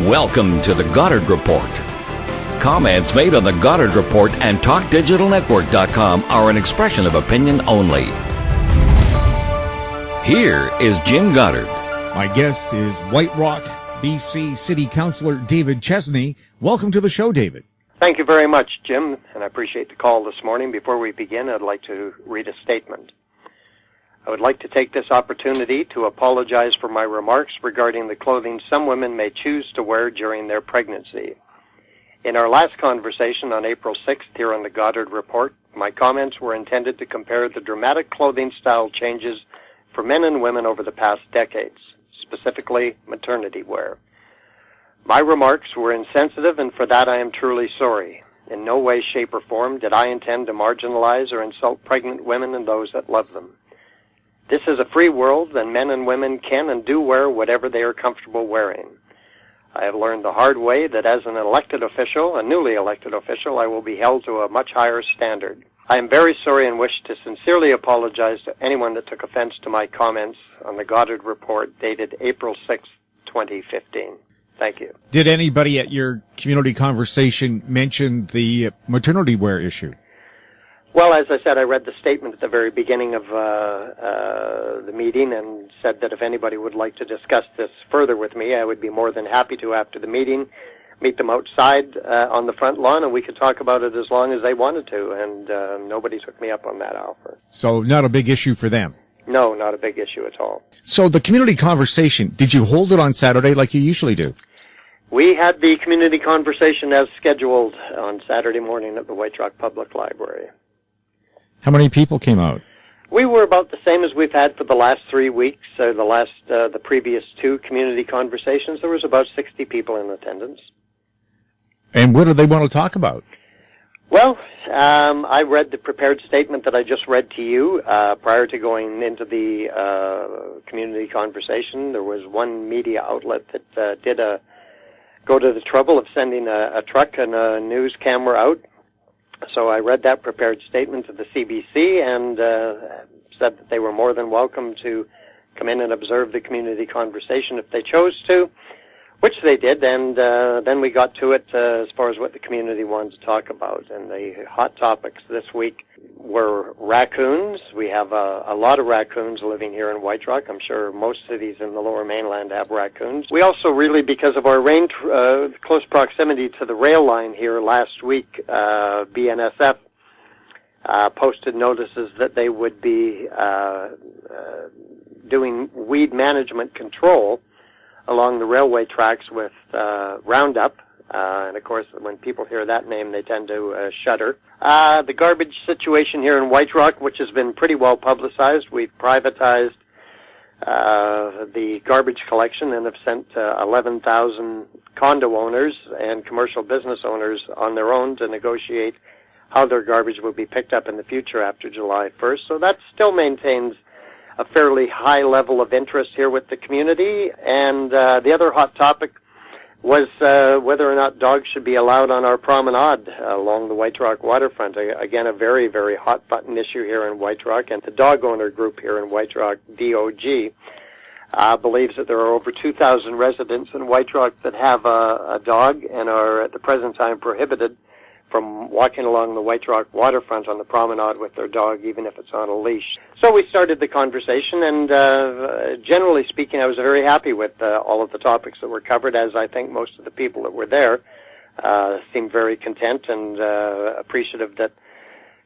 Welcome to the Goddard Report. Comments made on the Goddard Report and TalkDigitalNetwork.com are an expression of opinion only. Here is Jim Goddard. My guest is White Rock, BC City Councilor David Chesney. Welcome to the show, David. Thank you very much, Jim, and I appreciate the call this morning. Before we begin, I'd like to read a statement. I would like to take this opportunity to apologize for my remarks regarding the clothing some women may choose to wear during their pregnancy. In our last conversation on April 6th here on the Goddard Report, my comments were intended to compare the dramatic clothing style changes for men and women over the past decades, specifically maternity wear. My remarks were insensitive, and for that I am truly sorry. In no way, shape, or form did I intend to marginalize or insult pregnant women and those that love them. This is a free world, and men and women can and do wear whatever they are comfortable wearing. I have learned the hard way that as an elected official, a newly elected official, I will be held to a much higher standard. I am very sorry and wish to sincerely apologize to anyone that took offense to my comments on the Goddard Report dated April 6, 2015. Thank you. Did anybody at your community conversation mention the maternity wear issue? Well, as I said, I read the statement at the very beginning of the meeting and said that if anybody would like to discuss this further with me, I would be more than happy to after the meeting, meet them outside on the front lawn, and we could talk about it as long as they wanted to, and nobody took me up on that offer. So not a big issue for them? No, not a big issue at all. So the community conversation, did you hold it on Saturday like you usually do? We had the community conversation as scheduled on Saturday morning at the White Rock Public Library. How many people came out? We were about the same as we've had for the last 3 weeks. The previous two community conversations, there was about 60 people in attendance. And what do they want to talk about? Well, I read the prepared statement that I just read to you prior to going into the community conversation. There was one media outlet that did go to the trouble of sending a truck and a news camera out. So I read that prepared statement to the CBC and said that they were more than welcome to come in and observe the community conversation if they chose to, which they did, and then we got to it as far as what the community wanted to talk about. And the hot topics this week were raccoons. We have a lot of raccoons living here in White Rock. I'm sure most cities in the Lower Mainland have raccoons. We also really, because of our close proximity to the rail line here last week, BNSF posted notices that they would be doing weed management control along the railway tracks with Roundup. And, of course, when people hear that name, they tend to shudder. The garbage situation here in White Rock, which has been pretty well publicized, we've privatized the garbage collection and have sent 11,000 condo owners and commercial business owners on their own to negotiate how their garbage will be picked up in the future after July 1st. So that still maintains a fairly high level of interest here with the community. And the other hot topic was whether or not dogs should be allowed on our promenade along the White Rock waterfront. Again, a very, very hot-button issue here in White Rock. And the dog owner group here in White Rock, DOG, believes that there are over 2,000 residents in White Rock that have a dog and are at the present time prohibited from walking along the White Rock waterfront on the promenade with their dog, even if it's on a leash. So we started the conversation, and generally speaking, I was very happy with all of the topics that were covered, as I think most of the people that were there seemed very content and appreciative that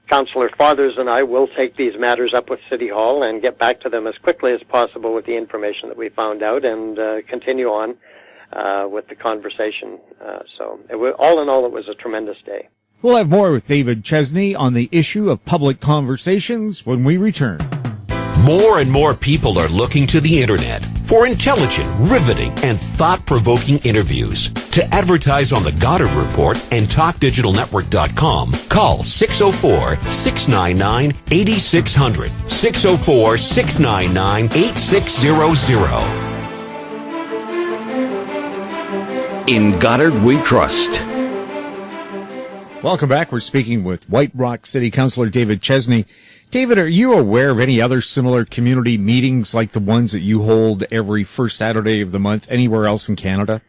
Councilor Fathers and I will take these matters up with City Hall and get back to them as quickly as possible with the information that we found out and continue on with the conversation. So all in all, it was a tremendous day. We'll have more with David Chesney on the issue of public conversations when we return. More and more people are looking to the internet for intelligent, riveting, and thought-provoking interviews. To advertise on the Goddard Report and TalkDigitalNetwork.com, call 604-699-8600, 604-699-8600. In Goddard we trust. Welcome back. We're speaking with White Rock City Councilor David Chesney. David, are you aware of any other similar community meetings like the ones that you hold every first Saturday of the month anywhere else in Canada?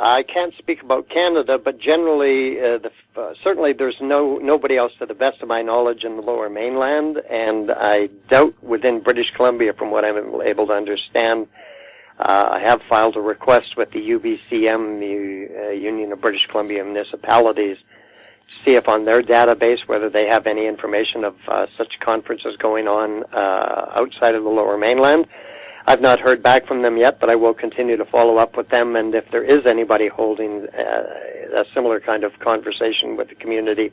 I can't speak about Canada, but generally, certainly there's nobody else, to the best of my knowledge, in the Lower Mainland, and I doubt within British Columbia, from what I'm able to understand. I have filed a request with the UBCM, the Union of British Columbia Municipalities, to see if on their database whether they have any information of such conferences going on outside of the Lower Mainland. I've not heard back from them yet, but I will continue to follow up with them, and if there is anybody holding a similar kind of conversation with the community,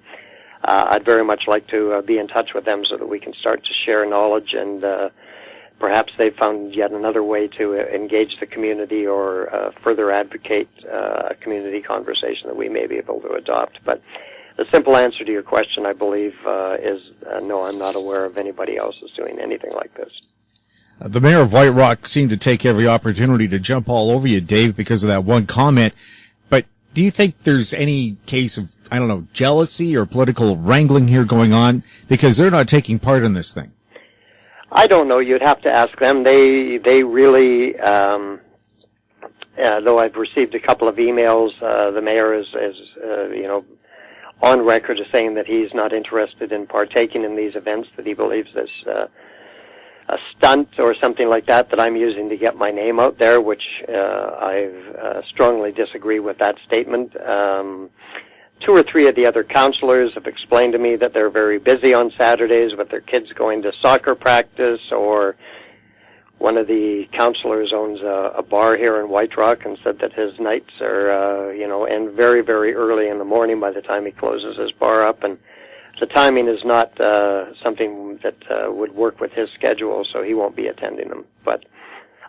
I'd very much like to be in touch with them so that we can start to share knowledge, and perhaps they've found yet another way to engage the community or further advocate a community conversation that we may be able to adopt. But the simple answer to your question, I believe, is no, I'm not aware of anybody else who's doing anything like this. The mayor of White Rock seemed to take every opportunity to jump all over you, Dave, because of that one comment. But do you think there's any case of, I don't know, jealousy or political wrangling here going on? Because they're not taking part in this thing. I don't know. You'd have to ask them. They really, though I've received a couple of emails, the mayor is on record as saying that he's not interested in partaking in these events, that he believes this a stunt or something like that I'm using to get my name out there, which I strongly disagree with that statement. 2 or 3 of the other councillors have explained to me that they're very busy on Saturdays with their kids going to soccer practice, or one of the councillors owns a bar here in White Rock and said that his nights are, end very, very early in the morning by the time he closes his bar up, and the timing is not something that would work with his schedule, so he won't be attending them. But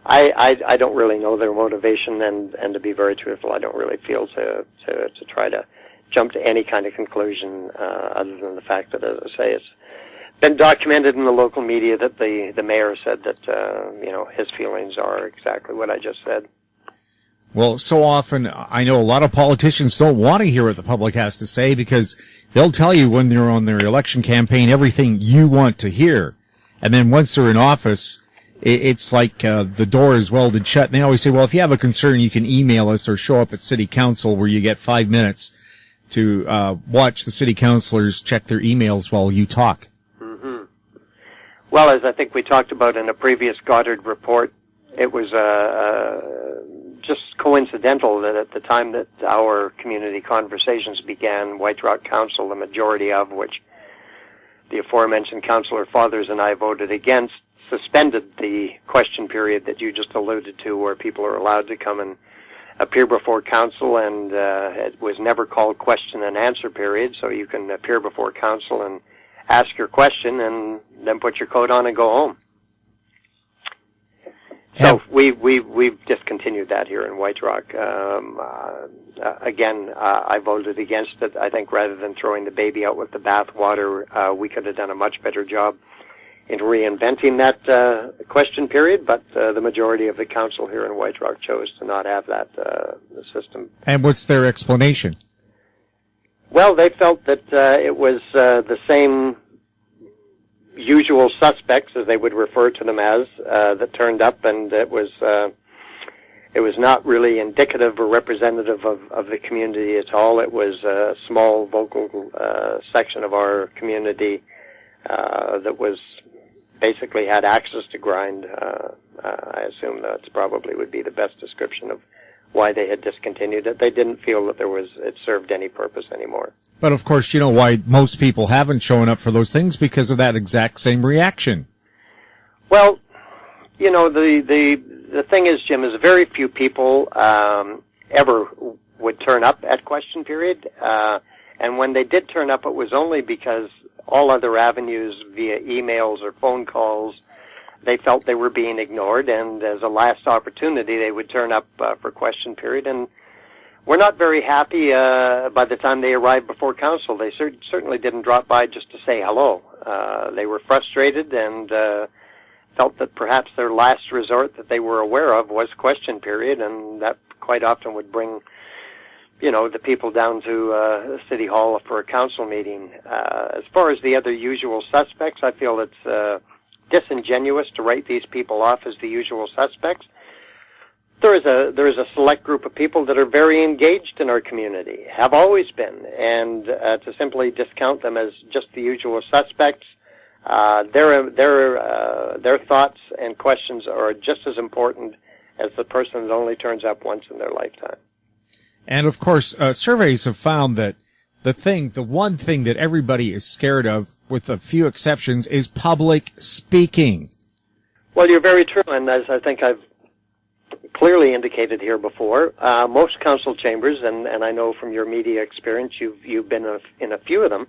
I don't really know their motivation, and to be very truthful, I don't really feel to try to jump to any kind of conclusion other than the fact that, as I say, it's been documented in the local media that the mayor said that his feelings are exactly what I just said. Well, so often, I know a lot of politicians don't want to hear what the public has to say because they'll tell you when they're on their election campaign everything you want to hear. And then once they're in office, it's like the door is welded shut. And they always say, well, if you have a concern, you can email us or show up at City Council where you get 5 minutes to watch the city councilors check their emails while you talk. Mm-hmm. Well, as I think we talked about in a previous Goddard report, it was just coincidental that at the time that our community conversations began, White Rock Council, the majority of which the aforementioned Councillor Fathers and I voted against, suspended the question period that you just alluded to, where people are allowed to come and appear before council, and it was never called question and answer period, so you can appear before council and ask your question and then put your coat on and go home. So we've discontinued that here in White Rock. Again, I voted against it. I think rather than throwing the baby out with the bathwater, we could have done a much better job in reinventing that question period, but the majority of the council here in White Rock chose to not have that system. And what's their explanation? Well, they felt that it was the same usual suspects, as they would refer to them as, that turned up, and it was not really indicative or representative of the community at all. It was a small vocal section of our community that was basically had access to grind. I assume that's probably would be the best description of why they had discontinued it. They didn't feel that it served any purpose anymore. But of course, you know why most people haven't shown up for those things, because of that exact same reaction. Well, the thing is, Jim, is very few people ever would turn up at question period, and when they did turn up, it was only because all other avenues via emails or phone calls, they felt they were being ignored, and as a last opportunity, they would turn up for question period. And we're not very happy by the time they arrived before council. They certainly didn't drop by just to say hello. They were frustrated and felt that perhaps their last resort that they were aware of was question period, and that quite often would bring the people down to City Hall for a council meeting. As far as the other usual suspects, I feel it's disingenuous to write these people off as the usual suspects. There is a select group of people that are very engaged in our community, have always been, and to simply discount them as just the usual suspects, their thoughts and questions are just as important as the person that only turns up once in their lifetime. And of course, surveys have found that the one thing that everybody is scared of, with a few exceptions, is public speaking. Well, you're very true, and as I think I've clearly indicated here before, most council chambers, and I know from your media experience you've been in a few of them,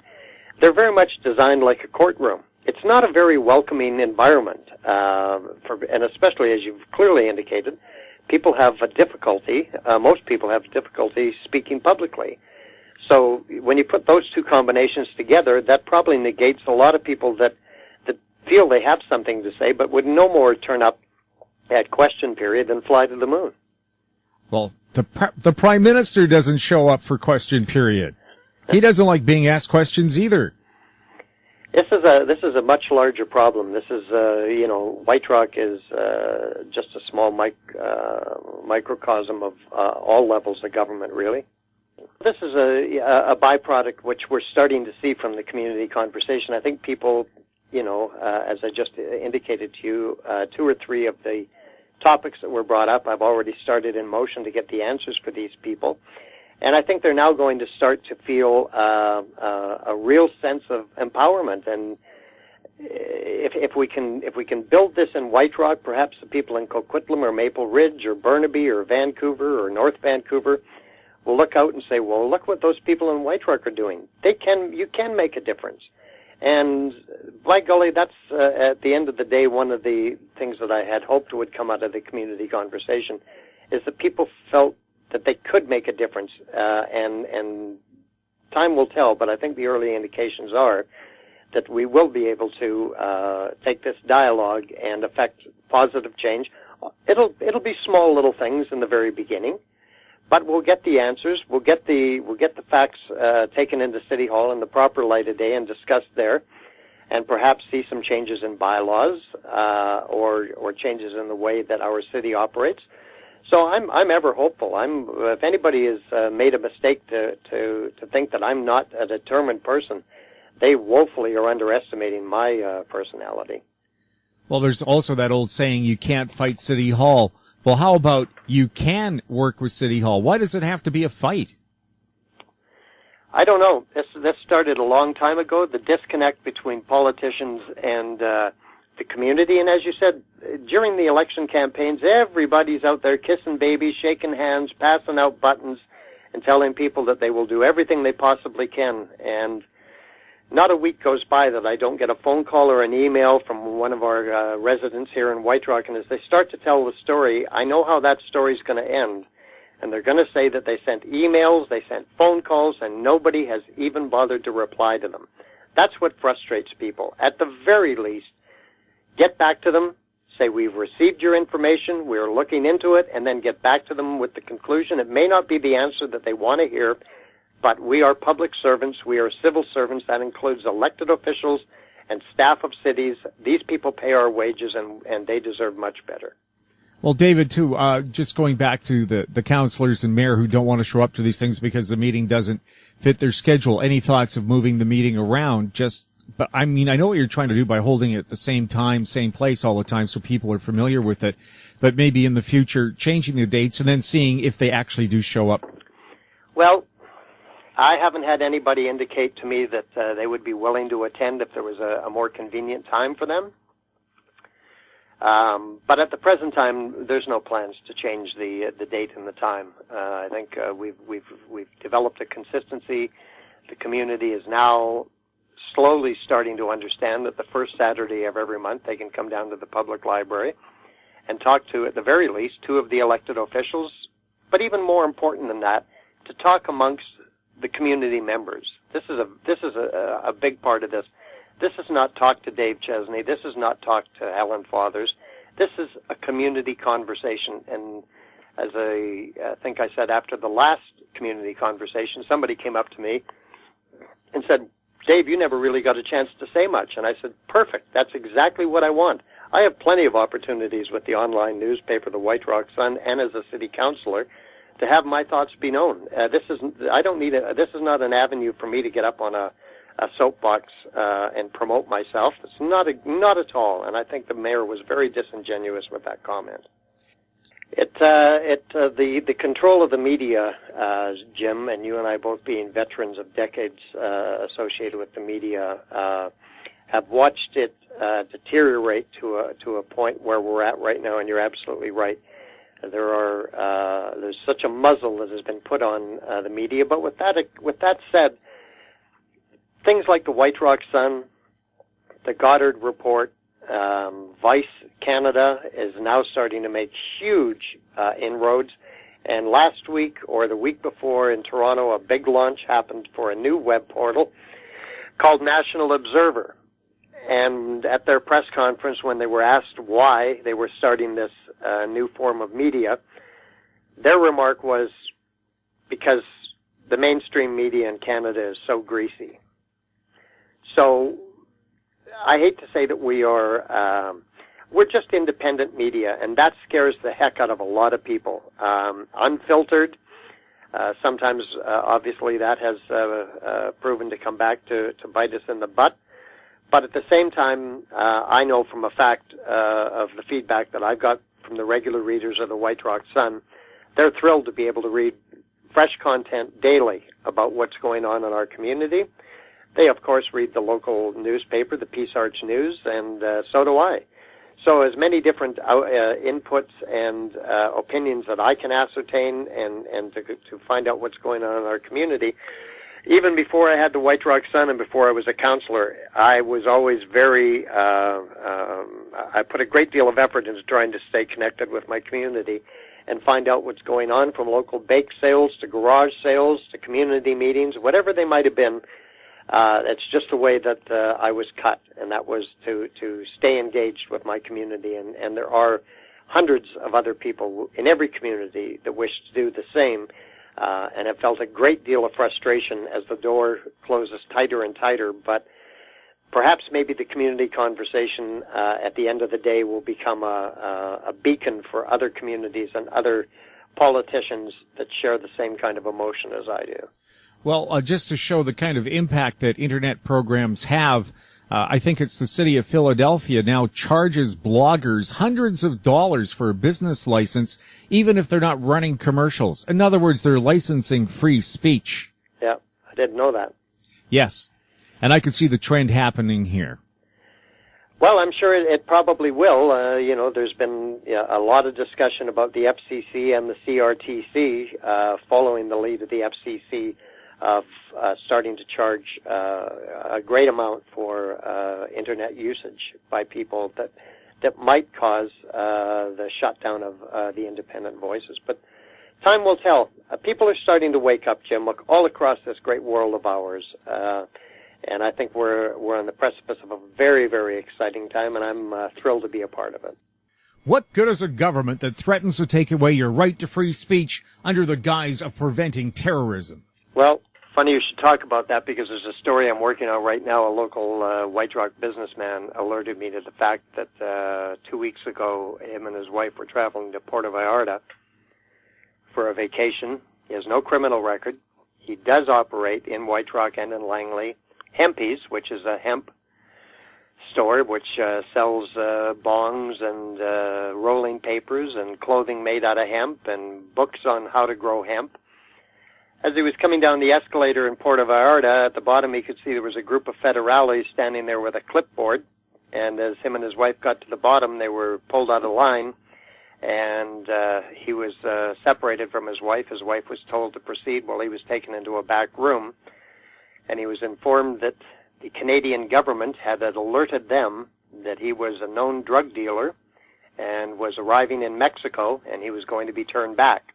they're very much designed like a courtroom. It's not a very welcoming environment, and especially as you've clearly indicated, people have a difficulty, most people have difficulty speaking publicly. So when you put those two combinations together, that probably negates a lot of people that feel they have something to say, but would no more turn up at question period than fly to the moon. Well, the Prime Minister doesn't show up for question period. He doesn't like being asked questions either. This is a much larger problem. This is White Rock is just a small microcosm of all levels of government, really. This is a byproduct which we're starting to see from the community conversation. I think people, as I just indicated to you, 2 or 3 of the topics that were brought up, I've already started in motion to get the answers for these people. And I think they're now going to start to feel a real sense of empowerment. And if we can build this in White Rock, perhaps the people in Coquitlam or Maple Ridge or Burnaby or Vancouver or North Vancouver will look out and say, well, look what those people in White Rock are doing. You can make a difference. And by golly, that's at the end of the day, one of the things that I had hoped would come out of the community conversation is that people felt that they could make a difference. And time will tell, but I think the early indications are that we will be able to take this dialogue and affect positive change. It'll be small little things in the very beginning, but we'll get the answers. We'll get the facts taken into City Hall in the proper light of day and discussed there, and perhaps see some changes in bylaws or changes in the way that our city operates. So I'm ever hopeful. If anybody has made a mistake to think that I'm not a determined person, they woefully are underestimating my personality. Well, there's also that old saying, you can't fight City Hall. Well, how about you can work with City Hall? Why does it have to be a fight? I don't know. This started a long time ago, the disconnect between politicians and the community. And as you said, during the election campaigns, everybody's out there kissing babies, shaking hands, passing out buttons, and telling people that they will do everything they possibly can. And not a week goes by that I don't get a phone call or an email from one of our residents here in White Rock, and as they start to tell the story, I know how that story's going to end. And they're going to say that they sent emails, they sent phone calls, and nobody has even bothered to reply to them. That's what frustrates people. At the very least, get back to them, say we've received your information, we're looking into it, and then get back to them with the conclusion. It may not be the answer that they want to hear, but we are public servants, we are civil servants. That includes elected officials and staff of cities. These people pay our wages, and they deserve much better. Well, David, too, just going back to the councillors and mayor who don't want to show up to these things because the meeting doesn't fit their schedule. Any thoughts of moving the meeting around? But I mean, I know what you're trying to do by holding it at the same time, same place all the time so people are familiar with it, but maybe in the future changing the dates and then seeing if they actually do show up. Well, I haven't had anybody indicate to me that they would be willing to attend if there was a more convenient time for them. But at the present time, there's no plans to change the date and the time. I think we've developed a consistency. The community is now slowly starting to understand that the first Saturday of every month they can come down to the public library and talk to, at the very least, 2 of the elected officials. But even more important than that, to talk amongst the community members. This is a big part of this. This is not talk to Dave Chesney. This is not talk to Helen Fathers. This is a community conversation. And as I think I said after the last community conversation, somebody came up to me and said, Dave, you never really got a chance to say much. And I said, perfect. That's exactly what I want. I have plenty of opportunities with the online newspaper, the White Rock Sun, and as a city councilor, to have my thoughts be known. This is not an avenue for me to get up on a soapbox and promote myself. It's not at all. And I think the mayor was very disingenuous with that comment. The control of the media, Jim, and you and I both being veterans of decades associated with the media, have watched it deteriorate to a point where we're at right now. And you're absolutely right. There's such a muzzle that has been put on the media. But with that said, things like the White Rock Sun, the Goddard Report, Vice Canada is now starting to make huge inroads. And last week or the week before in Toronto, a big launch happened for a new web portal called National Observer. And at their press conference, when they were asked why they were starting this new form of media, their remark was because the mainstream media in Canada is so greasy. So I hate to say that we're just independent media, and that scares the heck out of a lot of people. Unfiltered, sometimes obviously that has proven to come back to bite us in the butt. But at the same time, I know from a fact of the feedback that I've got from the regular readers of the White Rock Sun, they're thrilled to be able to read fresh content daily about what's going on in our community. They, of course, read the local newspaper, the Peace Arch News, and so do I. So as many different inputs and opinions that I can ascertain and to find out what's going on in our community. Even before I had the White Rock Sun and before I was a councillor, I was always very, I put a great deal of effort into trying to stay connected with my community and find out what's going on, from local bake sales to garage sales to community meetings, whatever they might have been. It's just the way that I was cut, and that was to stay engaged with my community. And there are hundreds of other people in every community that wish to do the same. And have felt a great deal of frustration as the door closes tighter and tighter. But perhaps maybe the community conversation at the end of the day will become a beacon for other communities and other politicians that share the same kind of emotion as I do. Well, just to show the kind of impact that internet programs have, I think it's the city of Philadelphia now charges bloggers hundreds of dollars for a business license, even if they're not running commercials. In other words, they're licensing free speech. Yeah, I didn't know that. Yes, and I could see the trend happening here. Well, I'm sure it probably will. There's been a lot of discussion about the FCC and the CRTC following the lead of the FCC of starting to charge a great amount for internet usage by people that might cause the shutdown of the independent voices. But time will tell. People are starting to wake up, Jim, look all across this great world of ours. And I think we're on the precipice of a very, very exciting time, and I'm thrilled to be a part of it. What good is a government that threatens to take away your right to free speech under the guise of preventing terrorism? Well, funny you should talk about that, because there's a story I'm working on right now. A local White Rock businessman alerted me to the fact that 2 weeks ago, him and his wife were traveling to Puerto Vallarta for a vacation. He has no criminal record. He does operate in White Rock and in Langley Hempies, which is a hemp store which sells bongs and rolling papers and clothing made out of hemp and books on how to grow hemp. As he was coming down the escalator in Puerto Vallarta, at the bottom he could see there was a group of federales standing there with a clipboard. And as him and his wife got to the bottom, they were pulled out of line. And he was separated from his wife. His wife was told to proceed while he was taken into a back room. And he was informed that the Canadian government had alerted them that he was a known drug dealer and was arriving in Mexico, and he was going to be turned back.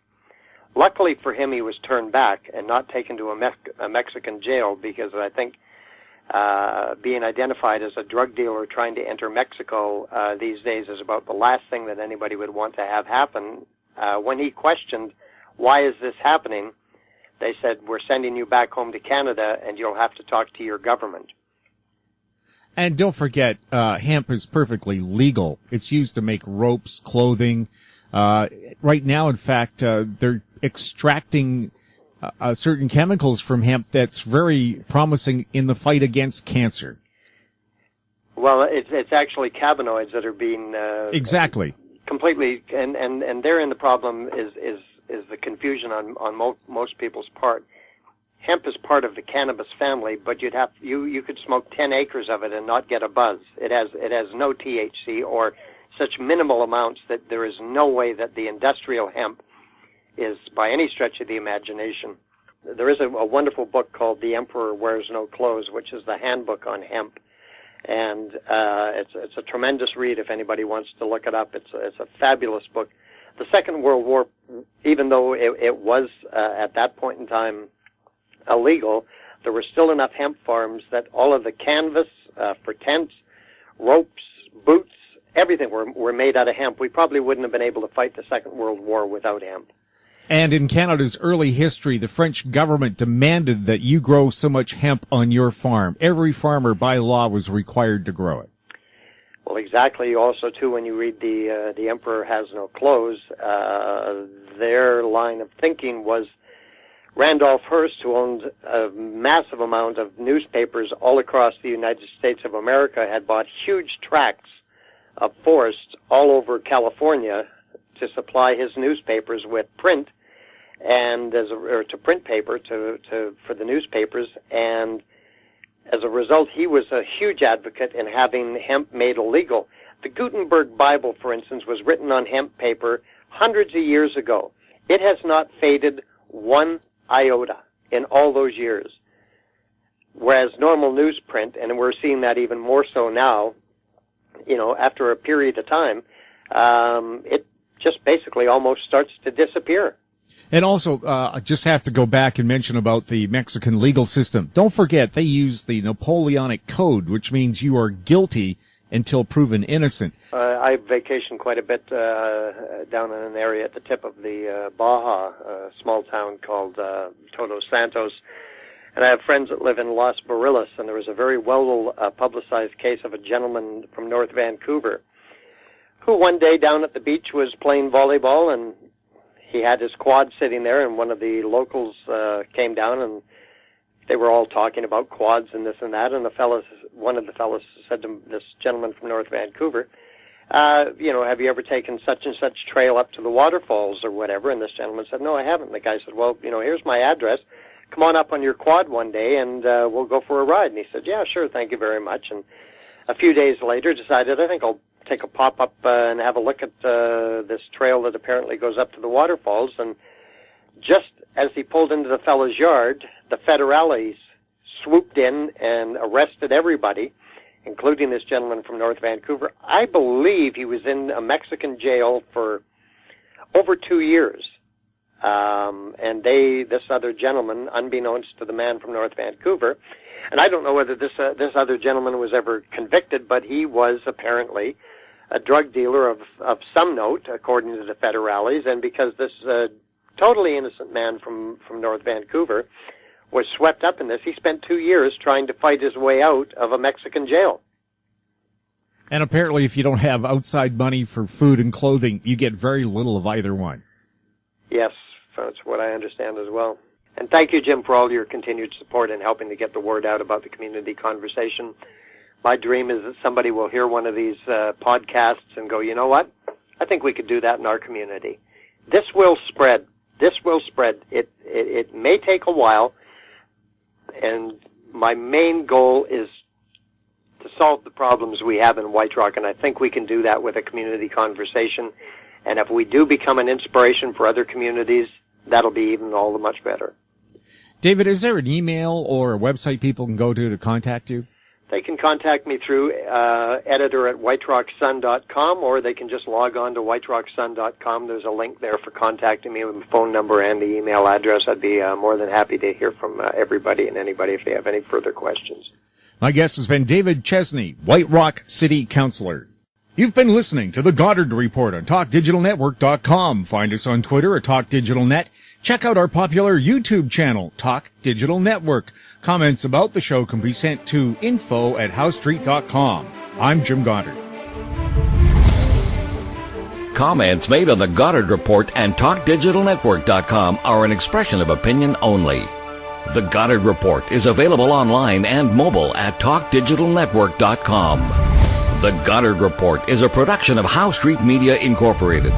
Luckily for him, he was turned back and not taken to a Mexican jail, because I think being identified as a drug dealer trying to enter Mexico these days is about the last thing that anybody would want to have happen. When he questioned, why is this happening, they said, we're sending you back home to Canada and you'll have to talk to your government. And don't forget, hemp is perfectly legal. It's used to make ropes, clothing. Right now, in fact, they're extracting certain chemicals from hemp that's very promising in the fight against cancer. Well, it's actually cannabinoids that are being exactly completely, and therein the problem is the confusion on most people's part. Hemp is part of the cannabis family, but you could smoke 10 acres of it and not get a buzz. It has no THC or such minimal amounts that there is no way that the industrial hemp is by any stretch of the imagination. There is a wonderful book called The Emperor Wears No Clothes, which is the handbook on hemp. And it's a tremendous read if anybody wants to look it up. It's a fabulous book. The Second World War, even though it was at that point in time illegal, there were still enough hemp farms that all of the canvas for tents, ropes, boots, everything were made out of hemp. We probably wouldn't have been able to fight the Second World War without hemp. And in Canada's early history, the French government demanded that you grow so much hemp on your farm. Every farmer, by law, was required to grow it. Well, exactly. Also, too, when you read The Emperor Has No Clothes, their line of thinking was Randolph Hearst, who owned a massive amount of newspapers all across the United States of America, had bought huge tracts of forest all over California to supply his newspapers with print and to print paper for the newspapers, and as a result, he was a huge advocate in having hemp made illegal. The Gutenberg Bible, for instance, was written on hemp paper hundreds of years ago. It has not faded one iota in all those years, whereas normal newsprint, and we're seeing that even more so now, after a period of time, it just basically almost starts to disappear. And also, I just have to go back and mention about the Mexican legal system. Don't forget, they use the Napoleonic Code, which means you are guilty until proven innocent. I vacation quite a bit down in an area at the tip of the Baja, a small town called Todos Santos. And I have friends that live in Los Barriles, and there was a very well-publicized case of a gentleman from North Vancouver who one day down at the beach was playing volleyball, and he had his quad sitting there, and one of the locals came down, and they were all talking about quads and this and that, and one of the fellows said to this gentleman from North Vancouver, have you ever taken such and such trail up to the waterfalls or whatever? And this gentleman said, no, I haven't. And the guy said, well, here's my address. Come on up on your quad one day, and we'll go for a ride. And he said, yeah, sure, thank you very much. And a few days later decided, I think I'll take a pop up and have a look at this trail that apparently goes up to the waterfalls. And just as he pulled into the fellow's yard, the federales swooped in and arrested everybody, including this gentleman from North Vancouver. I believe he was in a Mexican jail for over 2 years. And this other gentleman, unbeknownst to the man from North Vancouver, and I don't know whether this other gentleman was ever convicted, but he was apparently a drug dealer of some note, according to the federales, and because this totally innocent man from North Vancouver was swept up in this, he spent 2 years trying to fight his way out of a Mexican jail. And apparently if you don't have outside money for food and clothing, you get very little of either one. Yes, that's what I understand as well. And thank you, Jim, for all your continued support in helping to get the word out about the community conversation. My dream is that somebody will hear one of these podcasts and go, you know what? I think we could do that in our community. This will spread. This will spread. It may take a while, and my main goal is to solve the problems we have in White Rock, and I think we can do that with a community conversation. And if we do become an inspiration for other communities, that'll be even all the much better. David, is there an email or a website people can go to contact you? They can contact me through editor@whiterocksun.com, or they can just log on to whiterocksun.com. There's a link there for contacting me with the phone number and the email address. I'd be more than happy to hear from everybody and anybody if they have any further questions. My guest has been David Chesney, White Rock City Councilor. You've been listening to the Goddard Report on TalkDigitalNetwork.com. Find us on Twitter at TalkDigitalNet. Check out our popular YouTube channel, Talk Digital Network. Comments about the show can be sent to info@howstreet.com. I'm Jim Goddard. Comments made on the Goddard Report and TalkDigitalNetwork.com are an expression of opinion only. The Goddard Report is available online and mobile at TalkDigitalNetwork.com. The Goddard Report is a production of How Street Media Incorporated.